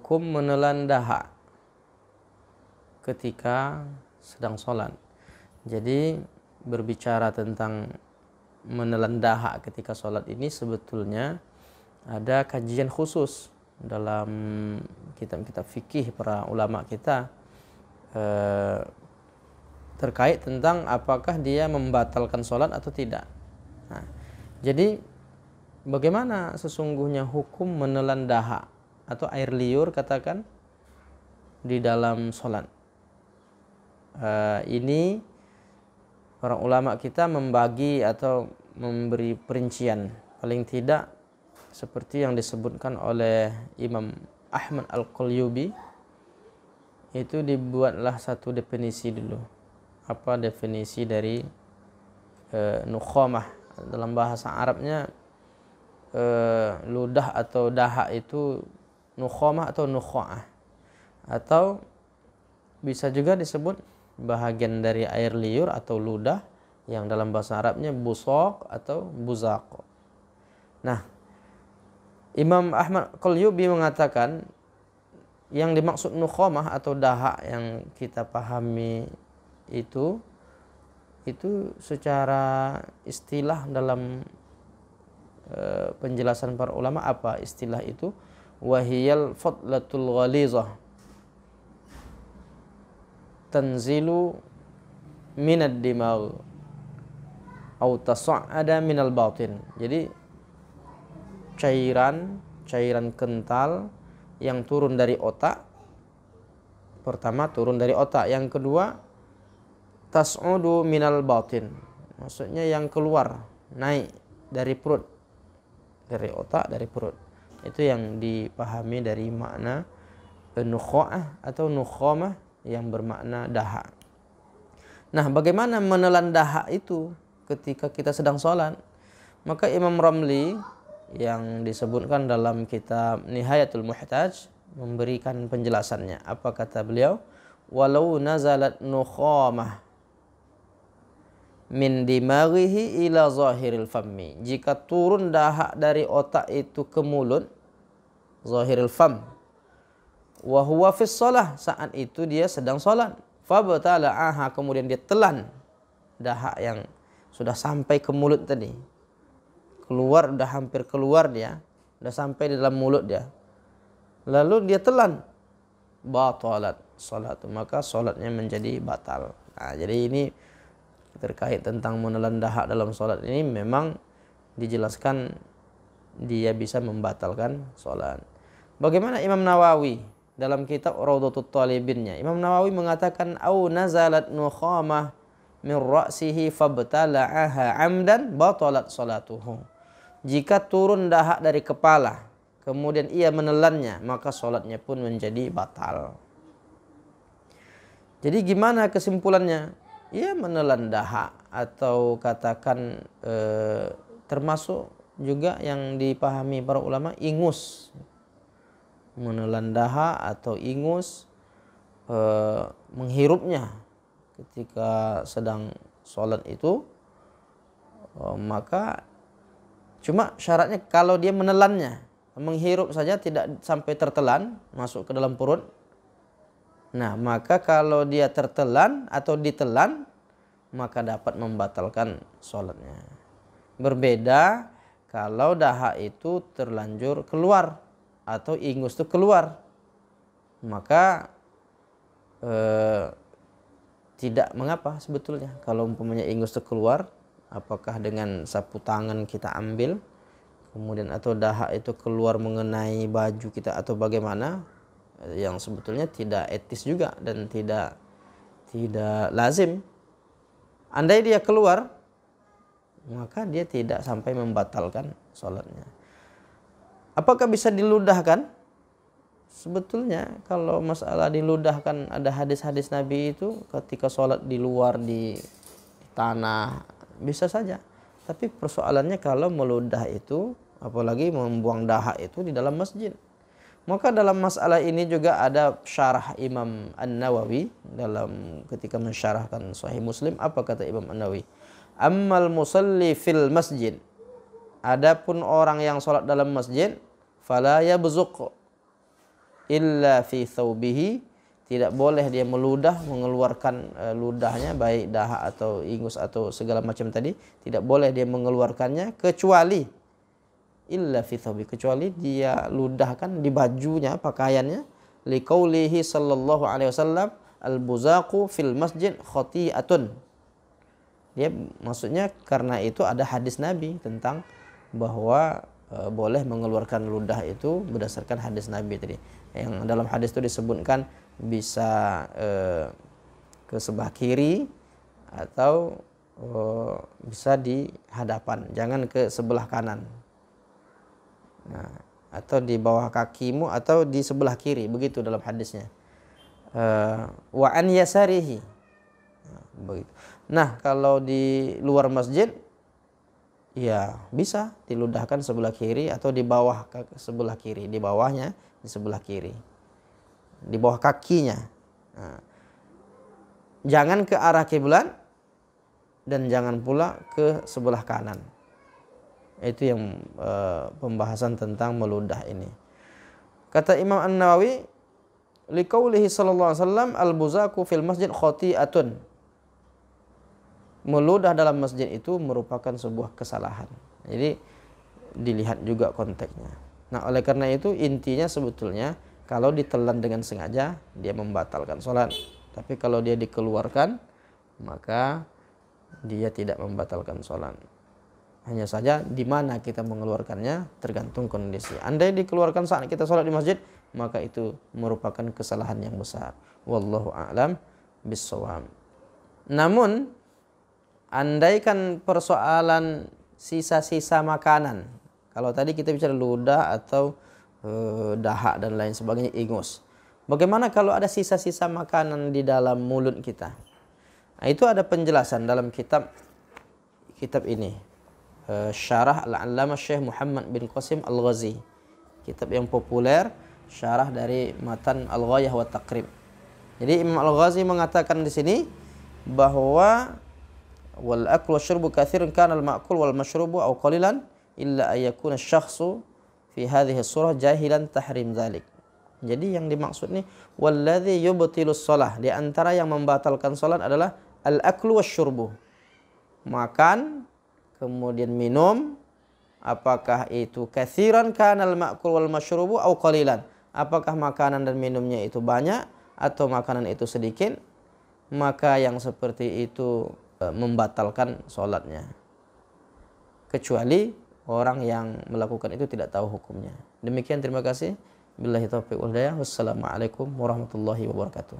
hukum menelan dahak ketika sedang sholat. Jadi berbicara tentang menelan dahak ketika sholat ini sebetulnya ada kajian khusus dalam kitab-kitab fikih para ulama kita terkait tentang apakah dia membatalkan sholat atau tidak. Nah, jadi bagaimana sesungguhnya hukum menelan dahak atau air liur katakan di dalam sholat? Ini para ulama kita membagi atau memberi perincian paling tidak seperti yang disebutkan oleh Imam Ahmad Al-Qalyubi. Itu dibuatlah satu definisi dulu. Apa definisi dari nukhamah? Dalam bahasa Arabnya ludah atau dahak itu nukhamah atau nukha'ah, atau bisa juga disebut bahagian dari air liur atau ludah yang dalam bahasa Arabnya busaq atau buzaq. Nah, Imam Ahmad Qalyubi mengatakan yang dimaksud nukhamah atau dahak yang kita pahami itu secara istilah dalam penjelasan para ulama. Apa istilah itu? Wahiyal fadlatul ghalizah tanzilu minad dimagh atau tas'ada minal batin. Jadi cairan kental yang turun dari otak. Pertama turun dari otak, yang kedua tas'udu minal batin, maksudnya yang keluar naik dari perut, dari otak, dari perut. Itu yang dipahami dari makna nukha'ah atau nukhamah yang bermakna dahak. Nah, bagaimana menelan dahak itu ketika kita sedang sholat? Maka Imam Ramli yang disebutkan dalam kitab Nihayatul Muhtaj memberikan penjelasannya. Apa kata beliau? Walau nazalat nukhamah min dimaghihi ila zahiril fammi. Jika turun dahak dari otak itu ke mulut, zahiril fam, wa huwa fis shalah, saat itu dia sedang salat, fabatala'aha, kemudian dia telan dahak yang sudah sampai ke mulut tadi, keluar, udah hampir keluar, dia udah sampai di dalam mulut dia, lalu dia telan, batalat salatu, maka salatnya menjadi batal. Nah, jadi ini terkait tentang menelan dahak dalam salat ini memang dijelaskan dia bisa membatalkan salat. Bagaimana Imam Nawawi dalam kitab Raudhatut Talibinnya? Imam Nawawi mengatakan au nazalat nukhamah min ra'sihi fabtala'aha 'amdan batalat salatuhu. Jika turun dahak dari kepala kemudian ia menelannya, maka salatnya pun menjadi batal. Jadi gimana kesimpulannya? Ia menelan dahak atau katakan termasuk juga yang dipahami para ulama ingus. Menelan dahak atau ingus, menghirupnya ketika sedang sholat itu, maka cuma syaratnya kalau dia menelannya, menghirup saja tidak sampai tertelan masuk ke dalam perut. Nah, maka kalau dia tertelan atau ditelan, maka dapat membatalkan sholatnya. Berbeda kalau dahak itu terlanjur keluar atau ingus itu keluar, maka tidak mengapa sebetulnya. Kalau umpamanya ingus itu keluar, apakah dengan sapu tangan kita ambil, kemudian atau dahak itu keluar mengenai baju kita atau bagaimana, yang sebetulnya tidak etis juga dan tidak lazim. Andai dia keluar, maka dia tidak sampai membatalkan sholatnya. Apakah bisa diludahkan? Sebetulnya kalau masalah diludahkan, ada hadis-hadis Nabi itu ketika sholat di luar di tanah, bisa saja. Tapi persoalannya kalau meludah itu, apalagi membuang dahak itu di dalam masjid. Maka dalam masalah ini juga ada syarah Imam An-Nawawi dalam ketika mensyarahkan Sahih Muslim. Apa kata Imam An-Nawawi? Ammal musalli fil masjid, adapun orang yang sholat dalam masjid, fala yabzuq, illa fi thawbihi, tidak boleh dia meludah, mengeluarkan ludahnya, baik dahak atau ingus atau segala macam tadi, tidak boleh dia mengeluarkannya kecuali illa fi thawbi, kecuali dia ludahkan di bajunya, pakaiannya, liqaulihi sallallahu alaihi wasallam al-buzaqu fil masjid khati'atun. Dia maksudnya karena itu ada hadis Nabi tentang bahwa boleh mengeluarkan ludah itu berdasarkan hadis Nabi tadi. Yang dalam hadis itu disebutkan bisa ke sebelah kiri atau bisa di hadapan, jangan ke sebelah kanan. Nah, atau di bawah kakimu atau di sebelah kiri, begitu dalam hadisnya. Wa an yasarihi. Begitu. Nah, kalau di luar masjid ya bisa diludahkan sebelah kiri atau di bawah sebelah kiri, di bawahnya di sebelah kiri, di bawah kakinya. Nah, jangan ke arah kiblat dan jangan pula ke sebelah kanan. Itu yang pembahasan tentang meludah ini. Kata Imam An-Nawawi, liqaulihi sallallahu alaihi wasallam al-buzaku fil masjid khati'atun. Meludah dalam masjid itu merupakan sebuah kesalahan. Jadi dilihat juga konteksnya. Nah, oleh karena itu intinya sebetulnya kalau ditelan dengan sengaja dia membatalkan sholat. Tapi kalau dia dikeluarkan maka dia tidak membatalkan sholat. Hanya saja di mana kita mengeluarkannya tergantung kondisi. Andai dikeluarkan saat kita sholat di masjid, maka itu merupakan kesalahan yang besar. Wallahu a'lam bissawab. Namun andaikan persoalan sisa-sisa makanan, kalau tadi kita bicara ludah atau dahak dan lain sebagainya, ingus. Bagaimana kalau ada sisa-sisa makanan di dalam mulut kita? Nah, itu ada penjelasan dalam kitab ini. Syarah Al-Allamah Syekh Muhammad bin Qasim Al-Ghazi. Kitab yang populer, syarah dari matan Al-Ghayah wa Taqrib. Jadi Imam Al-Ghazi mengatakan di sini bahwa wal aklu wasyurbu katsirun kana al-ma'kul wal mashrubu aw qalilan illa ay yakuna asy-syakhsu fi hadhihi surah jahilan tahrim dzalik. Jadi yang dimaksud nih walladzi yubtilus shalah, di antara yang membatalkan salat adalah al-aklu wasyurbu. Makan kemudian minum, apakah itu katsiran kana al-ma'kul wal mashrubu aw qalilan, apakah makanan dan minumnya itu banyak atau makanan itu sedikit, maka yang seperti itu membatalkan sholatnya, kecuali orang yang melakukan itu tidak tahu hukumnya. Demikian, terima kasih. Billahi taufiq wal hidayah. Wassalamualaikum warahmatullahi wabarakatuh.